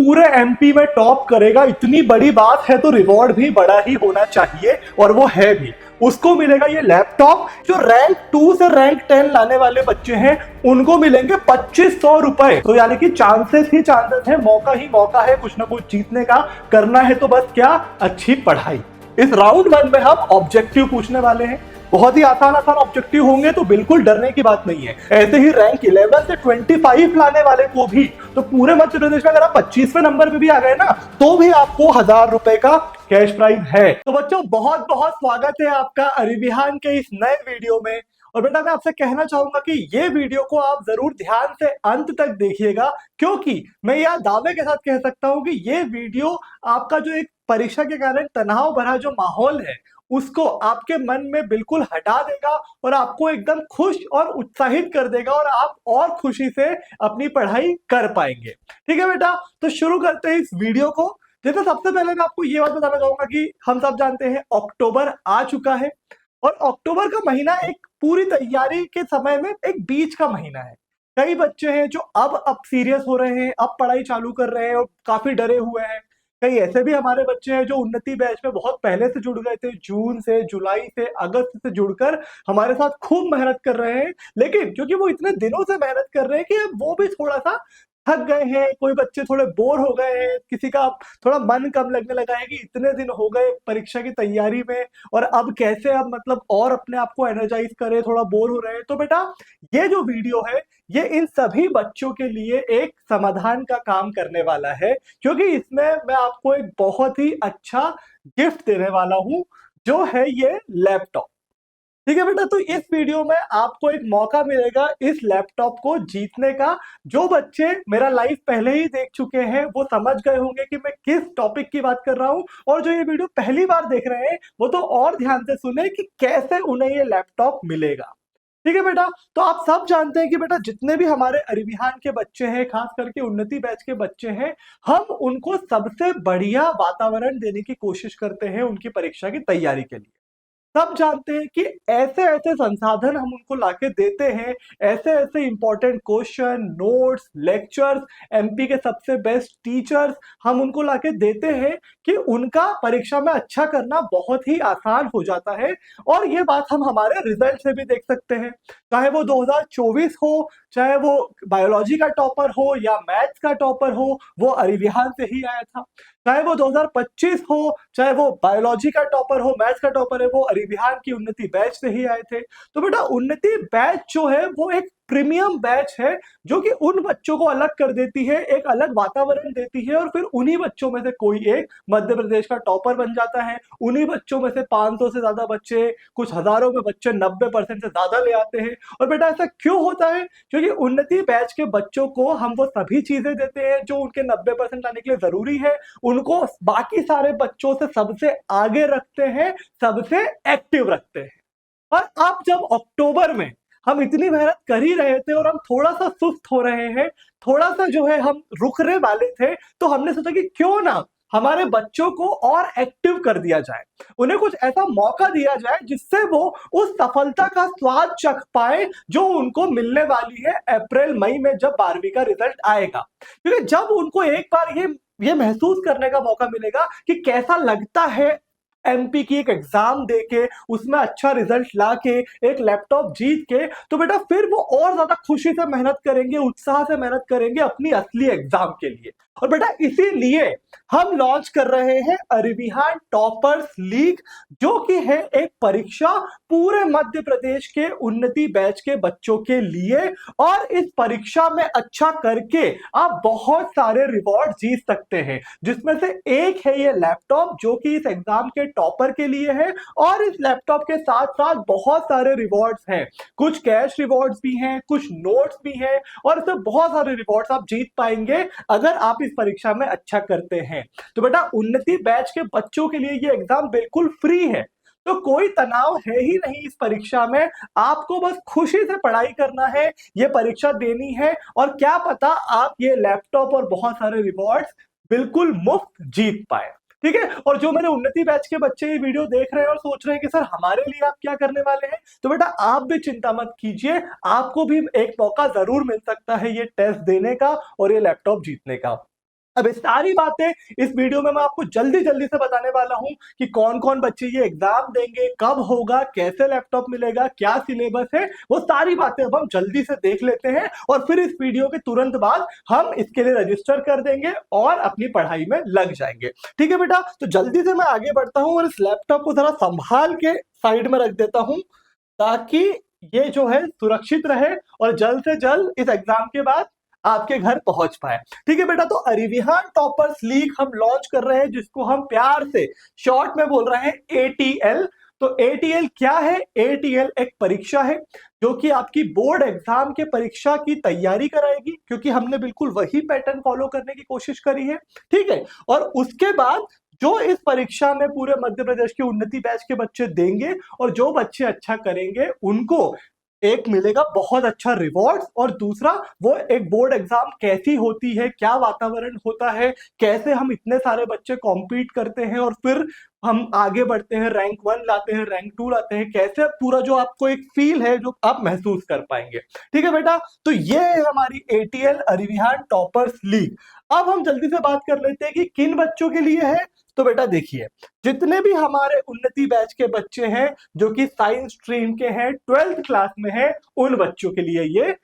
पूरे एमपी में टॉप करेगा, इतनी बड़ी बात है तो रिवॉर्ड भी बड़ा ही होना चाहिए, और वो है भी। उसको मिलेगा ये लैपटॉप। जो रैंक 2 से रैंक 10 लाने वाले बच्चे हैं उनको मिलेंगे 2500 रुपए। तो यानी कि चांसेस ही चांसेस है, मौका ही मौका है कुछ ना कुछ जीतने का। करना है तो बस क्या, अच्छी पढ़ाई। इस राउंड 1 में हम ऑब्जेक्टिव पूछने वाले हैं। बहुत ही आसान आसान ऑब्जेक्टिव होंगे, तो बिल्कुल डरने की बात नहीं है। ऐसे ही रैंक 11 से 25 लाने वाले को भी, तो पूरे मध्य प्रदेश में अगर आप 25वें नंबर पे भी आ गए ना, तो भी आपको 1000 रुपए का कैश प्राइज है। तो बच्चों, बहुत बहुत स्वागत है आपका अरिविहान के इस नए वीडियो में। और बेटा, मैं आपसे कहना चाहूंगा कि ये वीडियो को आप जरूर ध्यान से अंत तक देखिएगा, क्योंकि मैं यह दावे के साथ कह सकता हूं कि ये वीडियो आपका जो एक परीक्षा के कारण तनाव भरा जो माहौल है उसको आपके मन में बिल्कुल हटा देगा, और आपको एकदम खुश और उत्साहित कर देगा, और आप और खुशी से अपनी पढ़ाई कर पाएंगे। ठीक है बेटा, तो शुरू करते हैं इस वीडियो को। जैसे सबसे पहले मैं आपको ये बात बताना चाहूंगा कि हम सब जानते हैं अक्टूबर आ चुका है, और अक्टूबर का महीना एक पूरी तैयारी के समय में एक बीच का महीना है। कई बच्चे हैं जो अब सीरियस हो रहे हैं, अब पढ़ाई चालू कर रहे हैं और काफी डरे हुए हैं। कई ऐसे भी हमारे बच्चे हैं जो उन्नति बैच में बहुत पहले से जुड़ गए थे, जून से, जुलाई से, अगस्त से जुड़कर हमारे साथ खूब मेहनत कर रहे हैं। लेकिन क्योंकि वो इतने दिनों से मेहनत कर रहे हैं कि अब वो भी थोड़ा सा थक गए हैं, कोई बच्चे थोड़े बोर हो गए हैं, किसी का थोड़ा मन कम लगने लगा है कि इतने दिन हो गए परीक्षा की तैयारी में, और अब कैसे अब मतलब और अपने आप को एनर्जाइज करें, थोड़ा बोर हो रहे हैं। तो बेटा, ये जो वीडियो है ये इन सभी बच्चों के लिए एक समाधान का काम करने वाला है, क्योंकि इसमें मैं आपको एक बहुत ही अच्छा गिफ्ट देने वाला हूं, जो है ये लैपटॉप। ठीक है बेटा, तो इस वीडियो में आपको एक मौका मिलेगा इस लैपटॉप को जीतने का। जो बच्चे मेरा लाइव पहले ही देख चुके हैं वो समझ गए होंगे कि मैं किस टॉपिक की बात कर रहा हूं, और जो ये वीडियो पहली बार देख रहे हैं वो तो और ध्यान से सुने कि कैसे उन्हें ये लैपटॉप मिलेगा। ठीक है बेटा, तो आप सब जानते हैं कि बेटा जितने भी हमारे अरिविहान के बच्चे हैं, खास करके उन्नति बैच के बच्चे हैं, हम उनको सबसे बढ़िया वातावरण देने की कोशिश करते हैं उनकी परीक्षा की तैयारी के लिए। सब जानते हैं कि ऐसे ऐसे संसाधन हम उनको लाके देते हैं, ऐसे ऐसे important question, notes, lectures, MP के सबसे बेस्ट टीचर्स हम उनको लाके देते हैं कि उनका परीक्षा में अच्छा करना बहुत ही आसान हो जाता है। और ये बात हम हमारे रिजल्ट से भी देख सकते हैं। चाहे वो 2024 हो, चाहे वो बायोलॉजी का टॉपर हो या मैथ्स का टॉपर हो, वो अरिविहान से ही आया था। चाहे वो 2025 हो, चाहे वो बायोलॉजी का टॉपर हो, मैथ्स का टॉपर है, वो अरिविहान की उन्नति बैच से ही आए थे। तो बेटा, उन्नति बैच जो है वो एक प्रीमियम बैच है, जो कि उन बच्चों को अलग कर देती है, एक अलग वातावरण देती है, और फिर उन्हीं बच्चों में से कोई एक मध्य प्रदेश का टॉपर बन जाता है। उन्हीं बच्चों में से 500 से ज्यादा बच्चे, कुछ हजारों में बच्चे 90% से ज्यादा ले आते हैं। और बेटा, ऐसा क्यों होता है? क्योंकि उन्नति बैच के बच्चों को हम वो सभी चीजें देते हैं जो उनके 90% लाने के लिए जरूरी है। उनको बाकी सारे बच्चों से सबसे आगे रखते हैं, सबसे एक्टिव रखते हैं। और अब जब अक्टूबर में हम इतनी मेहनत कर ही रहे थे और हम थोड़ा सा सुस्त हो रहे हैं, थोड़ा सा जो है हम रुकने वाले थे, तो हमने सोचा कि क्यों ना हमारे बच्चों को और एक्टिव कर दिया जाए, उन्हें कुछ ऐसा मौका दिया जाए जिससे वो उस सफलता का स्वाद चख पाए जो उनको मिलने वाली है अप्रैल मई में, जब 12वीं का रिजल्ट आएगा। क्योंकि जब उनको एक बार ये महसूस करने का मौका मिलेगा कि कैसा लगता है एमपी की एक एग्जाम देके, उसमें अच्छा रिजल्ट लाके, एक लैपटॉप जीत के, तो बेटा फिर वो और ज्यादा खुशी से मेहनत करेंगे, उत्साह से मेहनत करेंगे अपनी असली एग्जाम के लिए। और बेटा, इसीलिए हम लॉन्च कर रहे हैं अरिविहान टॉपर्स लीग, जो कि है एक परीक्षा पूरे मध्य प्रदेश के उन्नति बैच के बच्चों के लिए। और इस परीक्षा में अच्छा करके आप बहुत सारे रिवॉर्ड जीत सकते हैं, जिसमें से एक है ये लैपटॉप, जो कि इस एग्जाम के टॉपर के लिए है। और इस लैपटॉप के साथ साथ बहुत सारे रिवॉर्ड्स हैं, कुछ कैश रिवॉर्ड्स भी हैं, कुछ नोट्स भी हैं, और इसमें बहुत सारे रिवॉर्ड्स आप जीत पाएंगे अगर आप इस परीक्षा में अच्छा करते हैं। तो बेटा, उन्नति बैच के बच्चों के लिए ये एग्जाम बिल्कुल फ्री है, तो कोई तनाव है ही नहीं इस परीक्षा में। आपको बस खुशी से पढ़ाई करना है, ये परीक्षा देनी है, और क्या पता आप ये लैपटॉप और बहुत सारे रिवॉर्ड्स बिल्कुल मुफ्त जीत पाए। ठीक है, और जो मेरे उन्नति बैच के बच्चे ये वीडियो देख रहे हैं और सोच रहे हैं कि सर हमारे लिए आप क्या करने वाले हैं, तो बेटा आप भी चिंता मत कीजिए, आपको भी एक मौका जरूर मिल सकता है ये टेस्ट देने का और ये लैपटॉप जीतने का। अब ये सारी बातें इस वीडियो में मैं आपको जल्दी जल्दी से बताने वाला हूं कि कौन कौन बच्चे ये एग्जाम देंगे, कब होगा, कैसे लैपटॉप मिलेगा, क्या सिलेबस है, वो सारी बातें अब हम जल्दी से देख लेते हैं और फिर इस वीडियो के तुरंत बाद हम इसके लिए रजिस्टर कर देंगे और अपनी पढ़ाई में लग जाएंगे। ठीक है बेटा, तो जल्दी से मैं आगे बढ़ता हूं और इस लैपटॉप को जरा संभाल के साइड में रख देता हूं ताकि ये जो है सुरक्षित रहे और जल्द से जल्द इस एग्जाम के बाद आपके घर पहुंच पाए। ठीक है बेटा, तो अरिविहान टॉपर्स लीग हम लॉन्च कर रहे हैं जिसको हम प्यार से शॉर्ट में बोल रहे हैं एटीएल। तो एटीएल क्या है? एटीएल एक परीक्षा है जो कि आपकी बोर्ड एग्जाम के परीक्षा की तैयारी कराएगी, क्योंकि हमने बिल्कुल वही पैटर्न फॉलो करने की कोशिश करी है। ठीक है, और उसके बाद जो इस परीक्षा में पूरे मध्य प्रदेश के उन्नति बैच के बच्चे देंगे और जो बच्चे अच्छा करेंगे उनको एक मिलेगा बहुत अच्छा रिवॉर्ड्स, और दूसरा वो एक बोर्ड एग्जाम कैसी होती है, क्या वातावरण होता है, कैसे हम इतने सारे बच्चे कॉम्पीट करते हैं और फिर हम आगे बढ़ते हैं, रैंक 1 लाते हैं, रैंक 2 लाते हैं, कैसे पूरा जो आपको एक फील है जो आप महसूस कर पाएंगे। ठीक है बेटा, तो ये है हमारी एटीएल अरिविहान टॉपर्स लीग। अब हम जल्दी से बात कर लेते हैं कि किन बच्चों के लिए है। तो बेटा देखिए, जितने भी हमारे उन्नति बैच के बच्चे हैं जो कि साइंस स्ट्रीम के हैं, 12th क्लास में हैं, उन बच्चों के लिए ये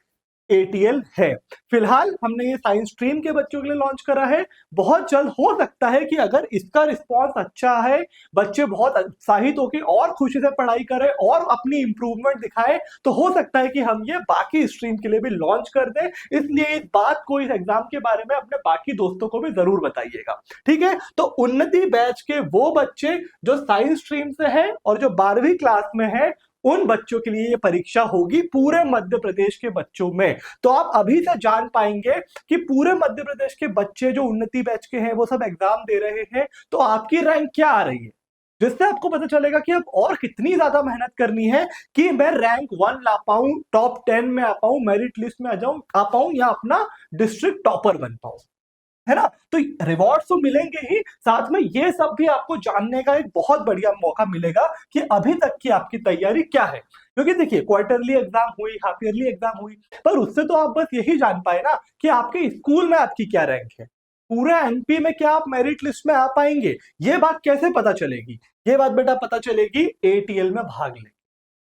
एटीएल है। फिलहाल हमने ये साइंस स्ट्रीम के बच्चों के लिए लॉन्च करा है। बहुत जल्द हो सकता है कि अगर इसका रिस्पांस अच्छा है, बच्चे बहुत उत्साहित होकर और खुशी से पढ़ाई करें और अपनी इंप्रूवमेंट दिखाएं, तो हो सकता है कि हम ये बाकी स्ट्रीम के लिए भी लॉन्च कर दें। इसलिए इस बात को, इस एग्जाम के बारे में अपने बाकी दोस्तों को भी जरूर बताइएगा। ठीक है, तो उन्नति बैच के वो बच्चे जो साइंस स्ट्रीम से हैं और जो 12वीं क्लास में है, उन बच्चों के लिए ये परीक्षा होगी पूरे मध्य प्रदेश के बच्चों में। तो आप अभी से जान पाएंगे कि पूरे मध्य प्रदेश के बच्चे जो उन्नति बैच के हैं वो सब एग्जाम दे रहे हैं, तो आपकी रैंक क्या आ रही है, जिससे आपको पता चलेगा कि अब और कितनी ज्यादा मेहनत करनी है कि मैं रैंक 1 ला पाऊं, टॉप 10 में आ पाऊं, मेरिट लिस्ट में आ पाऊं या अपना डिस्ट्रिक्ट टॉपर बन पाऊं, है ना। तो रिवॉर्ड्स तो मिलेंगे ही, साथ में ये सब भी आपको जानने का एक बहुत बढ़िया मौका मिलेगा कि अभी तक की आपकी तैयारी क्या है। क्योंकि देखिए, क्वार्टरली एग्जाम हुई, हाफ ईयरली एग्जाम हुई, पर उससे तो आप बस यही जान पाए ना कि आपके स्कूल में आपकी क्या रैंक है, पूरे एमपी में क्या आप मेरिट लिस्ट में आ पाएंगे। ये बात कैसे पता चलेगी? ये बात बेटा पता चलेगी एटीएल में भाग ले।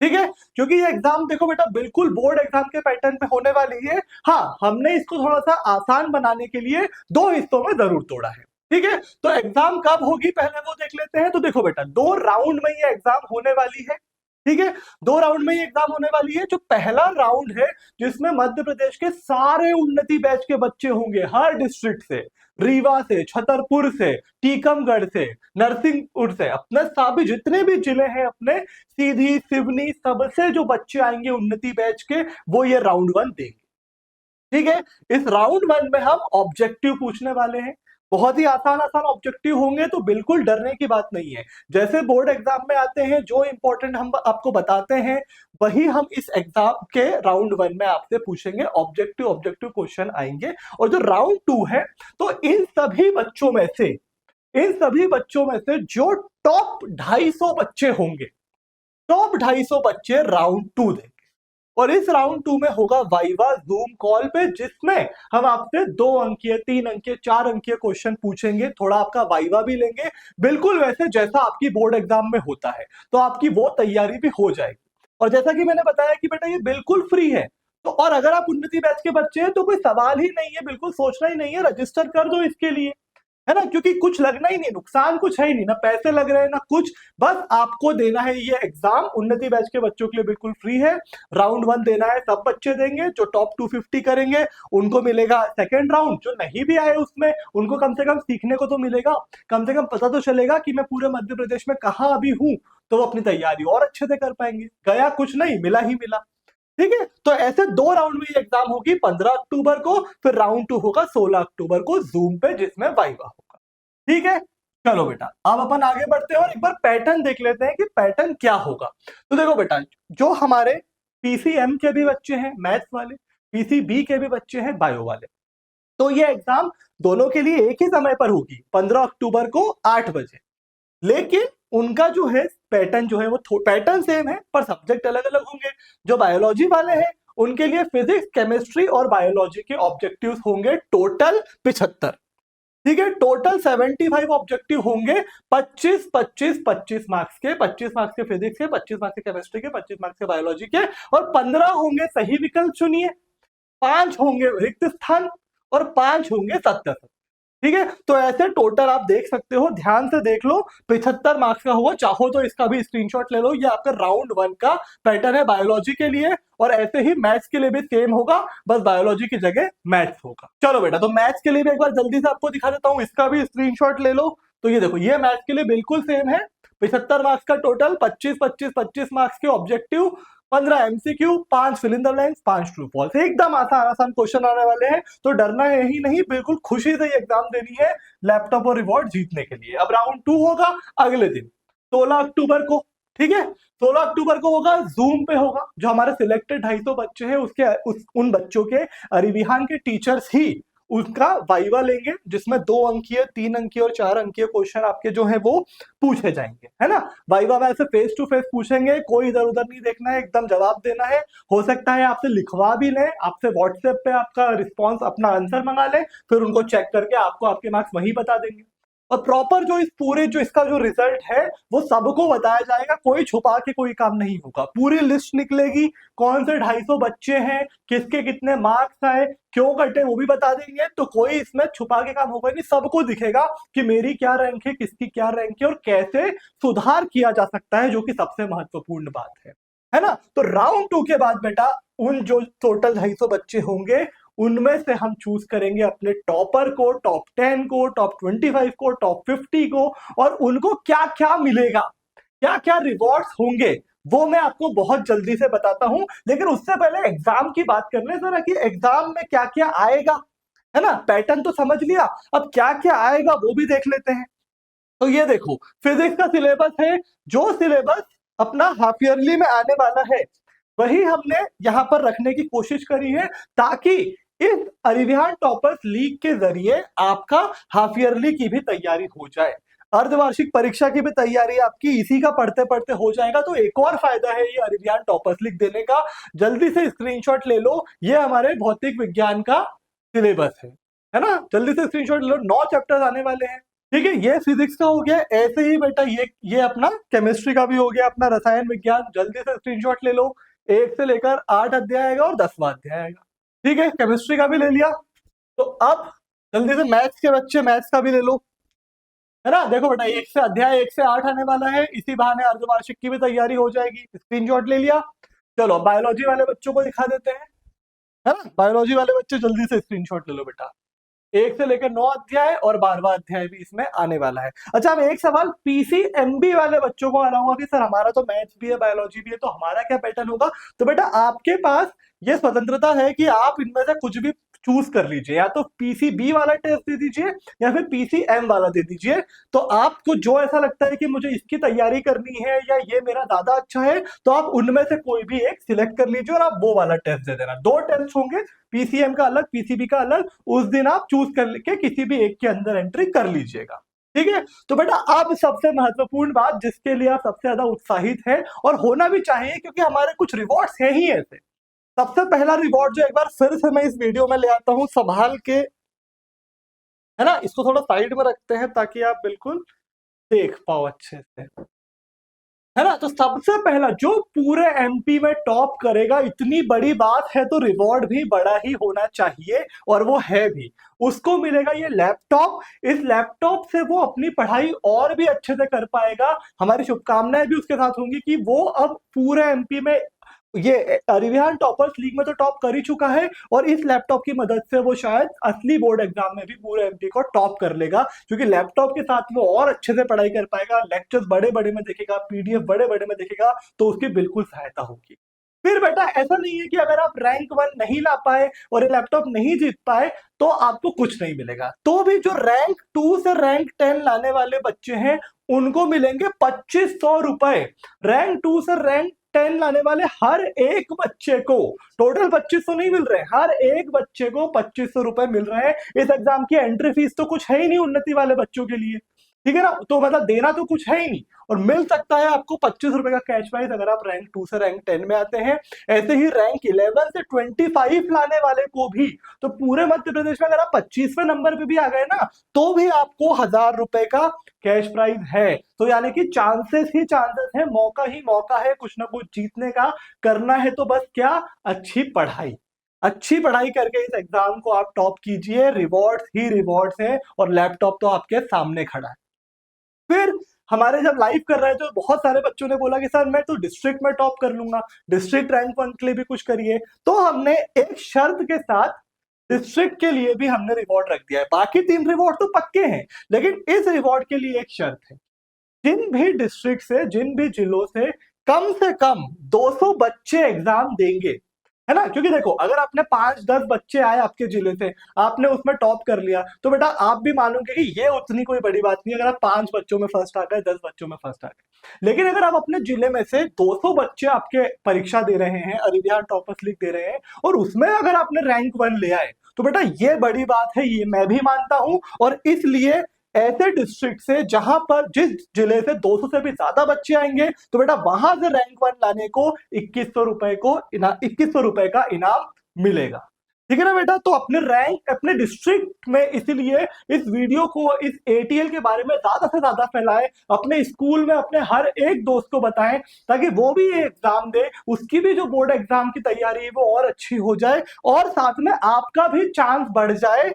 ठीक है, क्योंकि ये एग्जाम देखो बेटा बिल्कुल बोर्ड एग्जाम के पैटर्न पे होने वाली है। हाँ, हमने इसको थोड़ा सा आसान बनाने के लिए 2 हिस्सों में जरूर तोड़ा है। ठीक है, तो एग्जाम कब होगी पहले वो देख लेते हैं। तो देखो बेटा, 2 राउंड में ये एग्जाम होने वाली है। ठीक है, 2 राउंड में ये एग्जाम होने वाली है। जो पहला राउंड है जिसमें मध्य प्रदेश के सारे उन्नति बैच के बच्चे होंगे, हर डिस्ट्रिक्ट से, रीवा से, छतरपुर से, टीकमगढ़ से, नरसिंहपुर से, अपने सभी जितने भी जिले हैं अपने, सीधी, सिवनी, सबसे जो बच्चे आएंगे उन्नति बैच के, वो ये राउंड 1 देंगे। ठीक है, इस राउंड 1 में हम ऑब्जेक्टिव पूछने वाले हैं। बहुत ही आसान आसान ऑब्जेक्टिव होंगे, तो बिल्कुल डरने की बात नहीं है। जैसे बोर्ड एग्जाम में आते हैं, जो इंपॉर्टेंट हम आपको बताते हैं, वही हम इस एग्जाम के राउंड 1 में आपसे पूछेंगे। ऑब्जेक्टिव ऑब्जेक्टिव क्वेश्चन आएंगे। और जो राउंड 2 है, तो इन सभी बच्चों में से जो टॉप 250 बच्चे होंगे, टॉप 250 बच्चे राउंड 2 देंगे। और इस राउंड 2 में होगा वाइवा जूम कॉल पे, जिसमें हम आपसे 2 अंकीय, 3 अंकीय, 4 अंकीय क्वेश्चन पूछेंगे, थोड़ा आपका वाइवा भी लेंगे, बिल्कुल वैसे जैसा आपकी बोर्ड एग्जाम में होता है। तो आपकी वो तैयारी भी हो जाएगी। और जैसा कि मैंने बताया कि बेटा ये बिल्कुल फ्री है। तो और अगर आप उन्नति बैच के बच्चे हैं तो कोई सवाल ही नहीं है, बिल्कुल सोचना ही नहीं है, रजिस्टर कर दो इसके लिए, है ना। क्योंकि कुछ लगना ही नहीं, नुकसान कुछ है ही नहीं, ना पैसे लग रहे हैं ना कुछ, बस आपको देना है ये एग्जाम। उन्नति बैच के बच्चों के लिए बिल्कुल फ्री है। राउंड 1 देना है, सब बच्चे देंगे। जो टॉप 250 करेंगे उनको मिलेगा सेकेंड राउंड। जो नहीं भी आए उसमें, उनको कम से कम सीखने को तो मिलेगा, कम से कम पता तो चलेगा कि मैं पूरे मध्य प्रदेश में कहाँ अभी हूं, तो वो अपनी तैयारी और अच्छे से कर पाएंगे। गया कुछ नहीं, मिला ही मिला। ठीक है, तो ऐसे 2 राउंड में ये एग्जाम होगी, 15 अक्टूबर को, फिर राउंड 2 होगा 16 अक्टूबर को जूम पे, जिसमें वाइवा होगा। ठीक है, चलो बेटा अब अपन आगे बढ़ते हैं और एक बार पैटर्न देख लेते हैं कि पैटर्न क्या होगा। तो देखो बेटा, जो हमारे पीसीएम के भी बच्चे हैं मैथ्स वाले, पीसीबी के भी बच्चे हैं बायो वाले, तो ये एग्जाम दोनों के लिए एक ही समय पर होगी, 15 अक्टूबर को 8 बजे। लेकिन उनका जो है पैटर्न जो है वो पैटर्न सेम है, पर सब्जेक्ट अलग अलग होंगे। जो बायोलॉजी वाले हैं उनके लिए फिजिक्स, केमिस्ट्री और बायोलॉजी के ऑब्जेक्टिव्स होंगे टोटल 75। ठीक है, टोटल 75 ऑब्जेक्टिव होंगे, 25 मार्क्स के, 25 मार्क्स के फिजिक्स के, 25 मार्क्स के केमिस्ट्री के, 25 मार्क्स के बायोलॉजी के, और 15 होंगे सही विकल्प चुनिए, 5 होंगे रिक्त स्थान, और 5 होंगे सत्य। ठीक है, तो ऐसे टोटल आप देख सकते हो, ध्यान से देख लो, 75 मार्क्स का होगा। चाहो तो इसका भी स्क्रीनशॉट ले लो, ये आपका राउंड 1 का पैटर्न है बायोलॉजी के लिए, और ऐसे ही मैथ्स के लिए भी सेम होगा, बस बायोलॉजी की जगह मैथ्स होगा। चलो बेटा, तो मैथ्स के लिए भी एक बार जल्दी से आपको दिखा देता हूं, इसका भी स्क्रीनशॉट ले लो। तो ये देखो, ये मैथ्स के लिए बिल्कुल सेम है, 75 मार्क्स का टोटल, 25 मार्क्स के objective, 15 MCQ, 5 fill in the blanks, 5 true false. एकदम आसान आसान क्वेश्चन आने वाले हैं, तो डरना है ही नहीं, बिल्कुल खुशी से एग्जाम देनी है लैपटॉप और रिवॉर्ड जीतने के लिए। अब राउंड 2 होगा अगले दिन 16 अक्टूबर को। ठीक है, 16 अक्टूबर को होगा, जूम पे होगा। जो हमारे सिलेक्टेड 250 बच्चे हैं उन बच्चों के अरिविहान के टीचर्स ही उसका वाइवा लेंगे, जिसमें 2 अंकीय, 3 अंकीय और 4 अंकीय क्वेश्चन आपके जो है वो पूछे जाएंगे, है ना। वाइवा में ऐसे फेस टू फेस पूछेंगे, कोई इधर उधर नहीं देखना है, एकदम जवाब देना है। हो सकता है आपसे लिखवा भी लें, आपसे व्हाट्सएप पे आपका रिस्पॉन्स, अपना आंसर मंगा लें, फिर उनको चेक करके आपको आपके मार्क्स वहीं बता देंगे। और प्रॉपर जो इस पूरे जो इसका जो रिजल्ट है वो सबको बताया जाएगा, कोई छुपा के कोई काम नहीं होगा। पूरी लिस्ट निकलेगी, कौन से 250 बच्चे हैं, किसके कितने मार्क्स आए, क्यों कटे, वो भी बता देंगे। तो कोई इसमें छुपा के काम होगा नहीं, सबको दिखेगा कि मेरी क्या रैंक है, किसकी क्या रैंक है, और कैसे सुधार किया जा सकता है, जो कि सबसे महत्वपूर्ण बात है ना। तो राउंड 2 के बाद बेटा उन जो टोटल 250 बच्चे होंगे उनमें से हम चूज करेंगे अपने टॉपर को, टॉप 10 को, टॉप 25 को, टॉप 50 को, और उनको क्या क्या मिलेगा, क्या क्या रिवॉर्ड्स होंगे, वो मैं आपको बहुत जल्दी से बताता हूं। लेकिन उससे पहले एग्जाम की बात कर ले जरा, कि एग्जाम में क्या क्या आएगा, है ना। पैटर्न तो समझ लिया, अब क्या क्या आएगा वो भी देख लेते हैं। तो ये देखो, फिजिक्स का सिलेबस है, जो सिलेबस अपना हाफ ईयरली में आने वाला है वही हमने यहां पर रखने की कोशिश करी है, ताकि इस अरिविहान टॉपर्स लीग के जरिए आपका हाफ ईयरली की भी तैयारी हो जाए, अर्धवार्षिक परीक्षा की भी तैयारी आपकी इसी का पढ़ते पढ़ते हो जाएगा। तो एक और फायदा है ये अरिविहान टॉपर्स लीग देने का, जल्दी से स्क्रीनशॉट ले लो, ये हमारे भौतिक विज्ञान का सिलेबस है ना। जल्दी से स्क्रीनशॉट ले लो, 9 चैप्टर्स आने वाले हैं। ठीक है, ये फिजिक्स का हो गया। ऐसे ही बेटा ये अपना केमिस्ट्री का भी हो गया, अपना रसायन विज्ञान। जल्दी से स्क्रीनशॉट ले लो, 1 से लेकर 8 अध्याय आएगा और 10वां अध्याय आएगा। ठीक है, केमिस्ट्री का भी ले लिया। तो अब जल्दी से मैथ्स के बच्चे मैथ्स का भी ले लो, है ना। देखो बेटा, 1 से 8 आने वाला है, इसी बहाने अर्धवार्षिक की भी तैयारी हो जाएगी। स्क्रीनशॉट ले लिया। चलो बायोलॉजी वाले बच्चों को दिखा देते हैं, है ना। बायोलॉजी वाले बच्चे जल्दी से स्क्रीनशॉट ले लो बेटा, 1 से लेकर 9 अध्याय और 12वां अध्याय भी इसमें आने वाला है। अच्छा, अब एक सवाल पीसीएमबी वाले बच्चों को आ रहा होगा कि सर हमारा तो मैथ्स भी है, बायोलॉजी भी है, तो हमारा क्या पैटर्न होगा। तो बेटा आपके पास ये स्वतंत्रता है कि आप इनमें से कुछ भी चूज कर लीजिए, या तो पीसीबी वाला टेस्ट दे दीजिए या फिर पीसीएम वाला दे दीजिए। तो आपको जो ऐसा लगता है कि मुझे इसकी तैयारी करनी है या ये मेरा ज्यादा अच्छा है, तो आप उनमें से कोई भी एक सिलेक्ट कर लीजिए और आप वो वाला टेस्ट दे देना। 2 टेस्ट होंगे, पीसीएम का अलग, पीसीबी का अलग। उस दिन आप चूज करके किसी भी एक के अंदर एंट्री कर लीजिएगा। ठीक है, तो बेटा अब सबसे महत्वपूर्ण बात, जिसके लिए आप सबसे ज्यादा उत्साहित है और होना भी चाहिए, क्योंकि हमारे कुछ रिवॉर्ड्स है ही ऐसे। सबसे पहला रिवॉर्ड जो एक बार फिर से मैं इस वीडियो में ले आता हूं संभाल के, है ना। इसको थोड़ा साइड में रखते हैं ताकि आप बिल्कुल देख पाओ अच्छे से, है ना। तो सबसे पहला जो पूरे एमपी में टॉप करेगा, इतनी बड़ी बात है तो रिवॉर्ड भी बड़ा ही होना चाहिए, और वो है भी। उसको मिलेगा ये लैपटॉप। इस लैपटॉप से वो अपनी पढ़ाई और भी अच्छे से कर पाएगा। हमारी शुभकामनाएं भी उसके साथ होंगी कि वो अब पूरे एमपी में, ये अरिविहान टॉपर्स लीग में तो टॉप कर ही चुका है, और इस लैपटॉप की मदद से वो शायद असली बोर्ड एग्जाम में भी पूरे एमपी को टॉप कर लेगा, क्योंकि लैपटॉप के साथ वो और अच्छे से पढ़ाई कर पाएगा, लेक्चर्स बड़े बड़े में देखेगा, पीडीएफ बड़े बड़े में देखेगा, तो उसकी बिल्कुल सहायता होगी। फिर बेटा ऐसा नहीं है कि अगर आप रैंक 1 नहीं ला पाए और ये लैपटॉप नहीं जीत पाए तो आपको कुछ नहीं मिलेगा। तो भी जो रैंक 2 से रैंक 10 लाने वाले बच्चे हैं उनको मिलेंगे 2500 रुपए। रैंक 2 से रैंक 10 लाने वाले हर एक बच्चे को टोटल 2500 नहीं मिल रहे, हर एक बच्चे को 2500 रुपए मिल रहे हैं। इस एग्जाम की एंट्री फीस तो कुछ है ही नहीं उन्नति वाले बच्चों के लिए। ठीक है ना। तो मतलब देना तो कुछ है ही नहीं, और मिल सकता है आपको 25 रुपए का कैश प्राइज अगर आप रैंक 2 से रैंक 10 में आते हैं। ऐसे ही रैंक 11 से 25 लाने वाले को भी, तो पूरे मध्य प्रदेश में अगर आप 25वें नंबर पे भी आ गए ना, तो भी आपको 1000 रुपए का कैश प्राइज है। तो यानी कि चांसेस ही चांसेस है, मौका ही मौका है कुछ ना कुछ जीतने का। करना है तो बस क्या, अच्छी पढ़ाई, अच्छी पढ़ाई करके इस एग्जाम को आप टॉप कीजिए। रिवॉर्ड्स ही रिवॉर्ड्स हैं, और लैपटॉप तो आपके सामने खड़ा है। फिर हमारे जब लाइव कर रहे थे तो बहुत सारे बच्चों ने बोला कि सर मैं तो डिस्ट्रिक्ट में टॉप कर लूंगा, डिस्ट्रिक्ट रैंक 1 के लिए भी कुछ करिए। तो हमने एक शर्त के साथ डिस्ट्रिक्ट के लिए भी हमने रिवॉर्ड रख दिया है। बाकी 3 रिवॉर्ड तो पक्के हैं, लेकिन इस रिवॉर्ड के लिए एक शर्त है। जिन भी डिस्ट्रिक्ट से, जिन भी जिलों से कम 200 बच्चे एग्जाम देंगे, है ना। क्योंकि देखो, अगर आपने 5-10 बच्चे आए आपके जिले से, आपने उसमें टॉप कर लिया, तो बेटा आप भी मानोगे कि ये उतनी कोई बड़ी बात नहीं अगर आप 5 बच्चों में फर्स्ट आ गए, 10 बच्चों में फर्स्ट आ गए। लेकिन अगर आप अपने जिले में से 200 बच्चे आपके परीक्षा दे रहे हैं, अरिविहान टॉपर्स लीग दे रहे हैं, और उसमें अगर आपने रैंक 1 ले आए, तो बेटा ये बड़ी बात है, ये मैं भी मानता हूं। और इसलिए ऐसे डिस्ट्रिक्ट से जहां पर, जिस जिले से 200 से भी ज्यादा बच्चे आएंगे, तो बेटा वहां से रैंक 1 लाने को 2100 रुपए का इनाम मिलेगा। ठीक है ना बेटा। तो अपने रैंक, अपने डिस्ट्रिक्ट में, इसीलिए इस वीडियो को, इस एटीएल के बारे में ज्यादा से ज्यादा फैलाएं, अपने स्कूल में अपने हर एक दोस्त को बताएं, ताकि वो भी ये एग्जाम दे, उसकी भी जो बोर्ड एग्जाम की तैयारी है वो और अच्छी हो जाए, और साथ में आपका भी चांस बढ़ जाए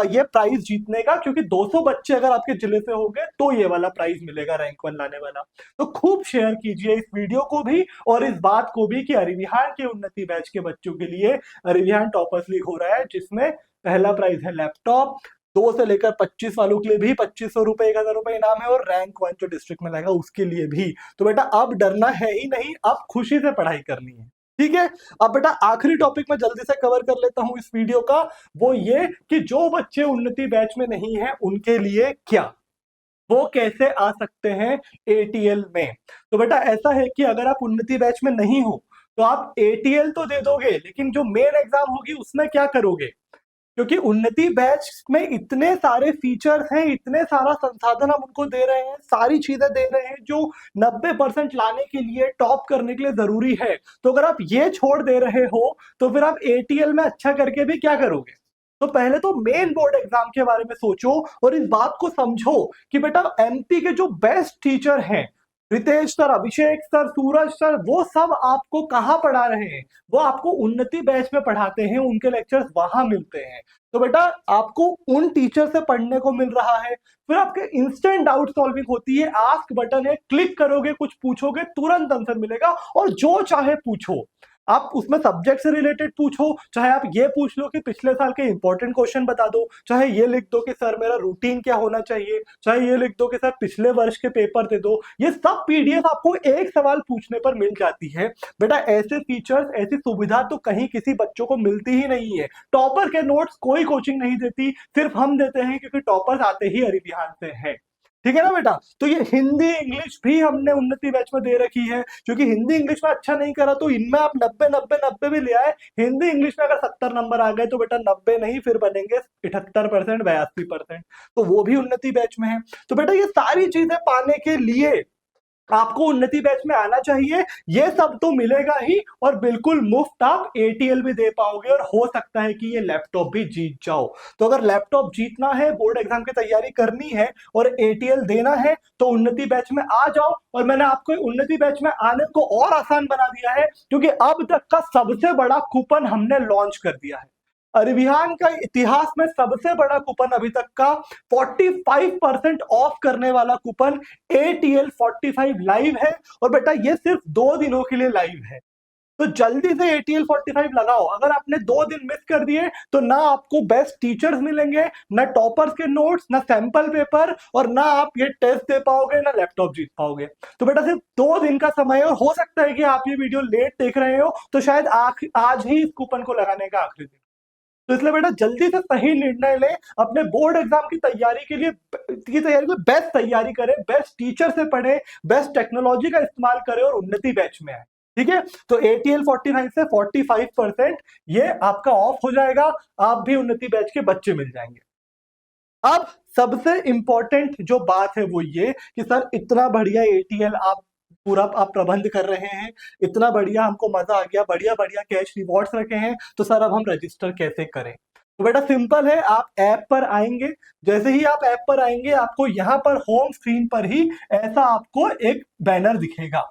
ये प्राइज जीतने का। क्योंकि 200 बच्चे अगर आपके जिले से हो गए तो ये वाला प्राइज मिलेगा, रैंक 1 लाने वाला। तो खूब शेयर कीजिए इस वीडियो को भी, और इस बात को भी कि अरिविहान के उन्नति बैच के बच्चों के लिए अरिविहान टॉपर्स लीग हो रहा है, जिसमें पहला प्राइज है लैपटॉप, 2 से लेकर 25 वालों के लिए भी 2500 रुपए, 1000 रुपए इनाम है, और रैंक 1 जो डिस्ट्रिक्ट में लाएगा उसके लिए भी। तो बेटा अब डरना है ही नहीं, अब खुशी से पढ़ाई करनी है। ठीक है। अब बेटा आखिरी टॉपिक में जल्दी से कवर कर लेता हूं इस वीडियो का, वो ये कि जो बच्चे उन्नति बैच में नहीं है उनके लिए क्या, वो कैसे आ सकते हैं एटीएल में। तो बेटा ऐसा है कि अगर आप उन्नति बैच में नहीं हो, तो आप एटीएल तो दे दोगे, लेकिन जो मेन एग्जाम होगी उसमें क्या करोगे। क्योंकि उन्नति बैच में इतने सारे फीचर्स हैं, इतने सारा संसाधन हम उनको दे रहे हैं, सारी चीजें दे रहे हैं जो 90% लाने के लिए, टॉप करने के लिए जरूरी है। तो अगर आप ये छोड़ दे रहे हो, तो फिर आप एटीएल में अच्छा करके भी क्या करोगे। तो पहले तो मेन बोर्ड एग्जाम के बारे में सोचो, और इस बात को समझो कि बेटा एमपी के जो बेस्ट टीचर हैं, रितेश सर, अभिषेक सर, सूरज सर, वो सब आपको कहाँ पढ़ा रहे हैं, वो आपको उन्नति बैच में पढ़ाते हैं, उनके लेक्चर्स वहां मिलते हैं। तो बेटा आपको उन टीचर से पढ़ने को मिल रहा है। फिर आपके इंस्टेंट डाउट सॉल्विंग होती है, आस्क बटन है, क्लिक करोगे, कुछ पूछोगे, तुरंत आंसर मिलेगा, और जो चाहे पूछो। आप उसमें सब्जेक्ट से रिलेटेड पूछो, चाहे आप ये पूछ लो कि पिछले साल के इंपॉर्टेंट क्वेश्चन बता दो, चाहे ये लिख दो कि सर मेरा रूटीन क्या होना चाहिए, चाहे ये लिख दो कि सर पिछले वर्ष के पेपर दे दो, ये सब पीडीएफ आपको एक सवाल पूछने पर मिल जाती है। बेटा ऐसे फीचर्स, ऐसी सुविधा तो कहीं किसी बच्चों को मिलती ही नहीं है। टॉपर के नोट्स कोई कोचिंग नहीं देती, सिर्फ हम देते हैं, क्योंकि टॉपर्स आते ही अरिविहान से है। ठीक है ना बेटा। तो ये हिंदी इंग्लिश भी हमने उन्नति बैच में दे रखी है, क्योंकि हिंदी इंग्लिश में अच्छा नहीं करा तो इनमें आप 90-90-90 भी ले आए। हिंदी इंग्लिश में अगर 70 नंबर आ गए तो बेटा 90 नहीं, फिर बनेंगे 78%, 82%, तो वो भी उन्नति बैच में है। तो बेटा ये सारी चीजें पाने के लिए आपको उन्नति बैच में आना चाहिए। ये सब तो मिलेगा ही, और बिल्कुल मुफ्त आप एटीएल भी दे पाओगे, और हो सकता है कि ये लैपटॉप भी जीत जाओ। तो अगर लैपटॉप जीतना है, बोर्ड एग्जाम की तैयारी करनी है, और एटीएल देना है, तो उन्नति बैच में आ जाओ। और मैंने आपको उन्नति बैच में आने को और आसान बना दिया है, क्योंकि अब तक का सबसे बड़ा कूपन हमने लॉन्च कर दिया है। अरिविहान का इतिहास में सबसे बड़ा कूपन अभी तक का 45% ऑफ करने वाला कूपन एटीएल 45 लाइव है, और बेटा ये सिर्फ 2 दिनों के लिए लाइव है। तो जल्दी से एटीएल 45 लगाओ। अगर आपने 2 दिन मिस कर दिए तो ना आपको बेस्ट टीचर्स मिलेंगे, ना टॉपर्स के नोट्स, ना सैंपल पेपर, और ना आप ये टेस्ट दे पाओगे, ना लैपटॉप जीत पाओगे। तो बेटा सिर्फ 2 दिन का समय है, और हो सकता है कि आप ये वीडियो लेट देख रहे हो, तो शायद आज ही इस कूपन को लगाने का आखिरी दिन। तो इसलिए बेटा जल्दी से सही निर्णय ले, अपने बोर्ड एग्जाम की तैयारी के लिए, बेस्ट तैयारी करें, बेस्ट टीचर से पढ़े, बेस्ट टेक्नोलॉजी का इस्तेमाल करें, और उन्नति बैच में आए। ठीक है। तो एटीएल 45 से 45% ये आपका ऑफ हो जाएगा, आप भी उन्नति बैच के बच्चे मिल जाएंगे। अब सबसे इंपॉर्टेंट जो बात है वो ये कि सर इतना बढ़िया एटीएल आप पूरा आप प्रबंध कर रहे हैं, इतना बढ़िया हमको मजा आ गया, बढ़िया बढ़िया कैश रिवॉर्ड्स रखे हैं, तो सर अब हम रजिस्टर कैसे करें? तो बेटा सिंपल है, आप ऐप पर आएंगे। जैसे ही आप ऐप पर आएंगे आपको यहाँ पर होम स्क्रीन पर ही ऐसा आपको एक बैनर दिखेगा।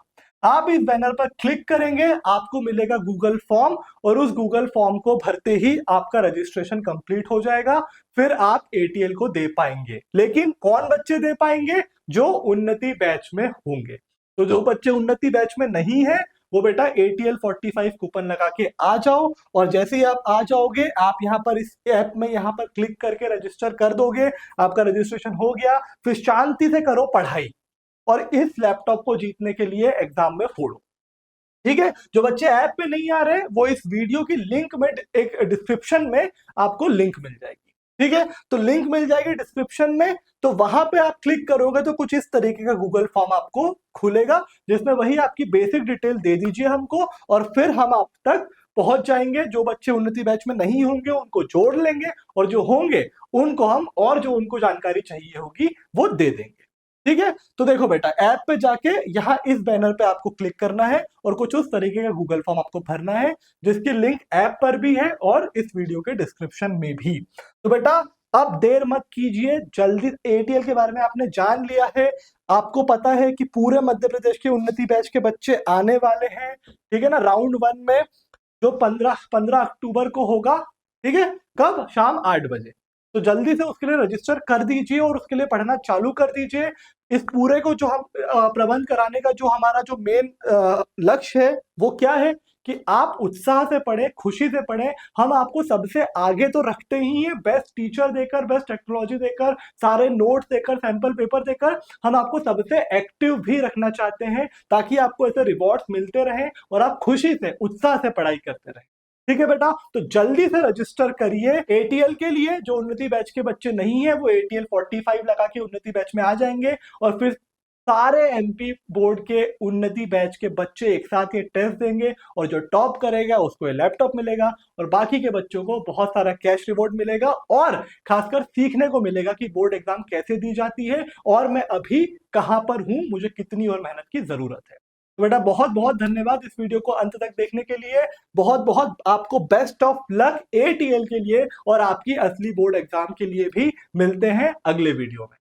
आप इस बैनर पर क्लिक करेंगे, आपको मिलेगा गूगल फॉर्म, और उस गूगल फॉर्म को भरते ही आपका रजिस्ट्रेशन कंप्लीट हो जाएगा। फिर आप एटीएल को दे पाएंगे। लेकिन कौन बच्चे दे पाएंगे? जो उन्नति बैच में होंगे। तो जो बच्चे उन्नति बैच में नहीं है वो बेटा एटीएल 45 कूपन लगा के आ जाओ, और जैसे ही आप आ जाओगे आप यहाँ पर इस ऐप में यहाँ पर क्लिक करके रजिस्टर कर दोगे। आपका रजिस्ट्रेशन हो गया, फिर शांति से करो पढ़ाई और इस लैपटॉप को जीतने के लिए एग्जाम में फोड़ो। ठीक है, जो बच्चे ऐप पे नहीं आ रहे वो इस वीडियो की लिंक में एक डिस्क्रिप्शन में आपको लिंक मिल जाएगी। ठीक है, तो लिंक मिल जाएगी डिस्क्रिप्शन में, तो वहां पे आप क्लिक करोगे तो कुछ इस तरीके का गूगल फॉर्म आपको खुलेगा, जिसमें वही आपकी बेसिक डिटेल दे दीजिए हमको, और फिर हम आप तक पहुंच जाएंगे। जो बच्चे उन्नति बैच में नहीं होंगे उनको जोड़ लेंगे, और जो होंगे उनको हम और जो उनको जानकारी चाहिए होगी वो दे देंगे। ठीक है, तो देखो बेटा ऐप पे जाके यहाँ इस बैनर पे आपको क्लिक करना है और कुछ उस तरीके का गूगल फॉर्म आपको भरना है, जिसकी लिंक ऐप पर भी है और इस वीडियो के डिस्क्रिप्शन में भी। तो बेटा अब देर मत कीजिए, जल्दी एटीएल के बारे में आपने जान लिया है, आपको पता है कि पूरे मध्य प्रदेश के उन्नति बैच के बच्चे आने वाले हैं। ठीक है ना, राउंड 1 में जो 15 अक्टूबर को होगा। ठीक है, कब? शाम 8 बजे। तो जल्दी से उसके लिए रजिस्टर कर दीजिए और उसके लिए पढ़ना चालू कर दीजिए। इस पूरे को जो हम प्रबंध कराने का जो हमारा जो मेन लक्ष्य है वो क्या है कि आप उत्साह से पढ़ें, खुशी से पढ़ें। हम आपको सबसे आगे तो रखते ही हैं, बेस्ट टीचर देकर, बेस्ट टेक्नोलॉजी देकर, सारे नोट्स देकर, सैंपल पेपर देकर। हम आपको सबसे एक्टिव भी रखना चाहते हैं ताकि आपको ऐसे रिवॉर्ड्स मिलते रहें और आप खुशी से, उत्साह से पढ़ाई करते रहें। ठीक है बेटा, तो जल्दी से रजिस्टर करिए एटीएल के लिए। जो उन्नति बैच के बच्चे नहीं है वो एटीएल 45 लगा के उन्नति बैच में आ जाएंगे, और फिर सारे एमपी बोर्ड के उन्नति बैच के बच्चे एक साथ ये टेस्ट देंगे, और जो टॉप करेगा उसको ये लैपटॉप मिलेगा, और बाकी के बच्चों को बहुत सारा कैश रिवॉर्ड मिलेगा, और खासकर सीखने को मिलेगा कि बोर्ड एग्जाम कैसे दी जाती है और मैं अभी कहां पर हूं, मुझे कितनी और मेहनत की जरूरत है। तो बेटा बहुत बहुत धन्यवाद इस वीडियो को अंत तक देखने के लिए। बहुत बहुत आपको बेस्ट ऑफ लक एटीएल के लिए, और आपकी असली बोर्ड एग्जाम के लिए भी। मिलते हैं अगले वीडियो में।